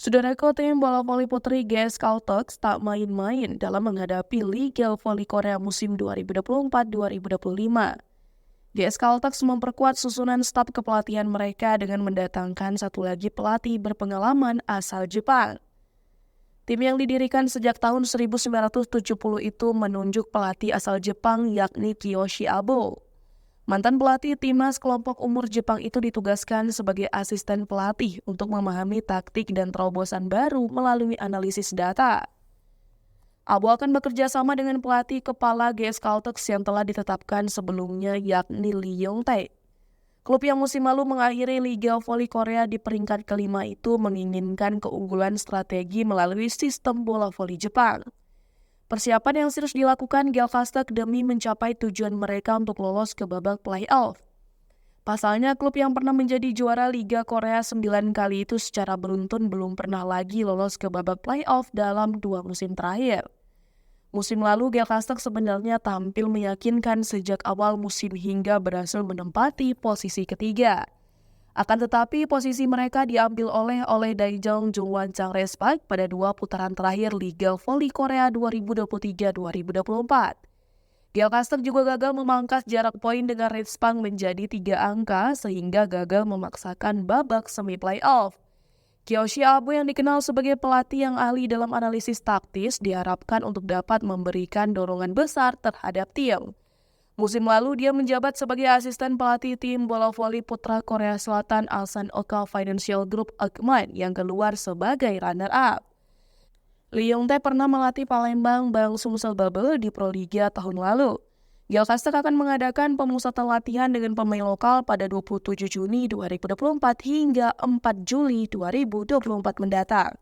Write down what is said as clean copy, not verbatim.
Saudarako tim bola voli putri GS Caltex tak main-main dalam menghadapi Liga Voli Korea musim 2024-2025. GS Caltex memperkuat susunan staf kepelatihan mereka dengan mendatangkan satu lagi pelatih berpengalaman asal Jepang. Tim yang didirikan sejak tahun 1970 itu menunjuk pelatih asal Jepang yakni Kiyoshi Abo. Mantan pelatih timnas kelompok umur Jepang itu ditugaskan sebagai asisten pelatih untuk memahami taktik dan terobosan baru melalui analisis data. Abo akan bekerja sama dengan pelatih kepala GS Caltex yang telah ditetapkan sebelumnya yakni Lee Yong-tae. Klub yang musim lalu mengakhiri Liga Voli Korea di peringkat kelima itu menginginkan keunggulan strategi melalui sistem bola voli Jepang. Persiapan yang serius dilakukan Galvastek demi mencapai tujuan mereka untuk lolos ke babak playoff. Pasalnya, klub yang pernah menjadi juara Liga Korea 9 kali itu secara beruntun belum pernah lagi lolos ke babak playoff dalam 2 musim terakhir. Musim lalu, Galvastek sebenarnya tampil meyakinkan sejak awal musim hingga berhasil menempati posisi ketiga. Akan tetapi, posisi mereka diambil oleh Daejeon Jungwon Changrespak pada 2 putaran terakhir Liga Voli Korea 2023-2024. Galvastek juga gagal memangkas jarak poin dengan Ritspang menjadi 3 angka sehingga gagal memaksakan babak semi playoff. Kiyoshi Abo yang dikenal sebagai pelatih yang ahli dalam analisis taktis diharapkan untuk dapat memberikan dorongan besar terhadap tim. Musim lalu dia menjabat sebagai asisten pelatih tim bola voli putra Korea Selatan Ulsan Oka Financial Group Akman yang keluar sebagai runner-up. Lee Yong-tae pernah melatih Palembang Bang Sumsel Bubble di Proliga tahun lalu. Galvastek akan mengadakan pemusatan latihan dengan pemain lokal pada 27 Juni 2024 hingga 4 Juli 2024 mendatang.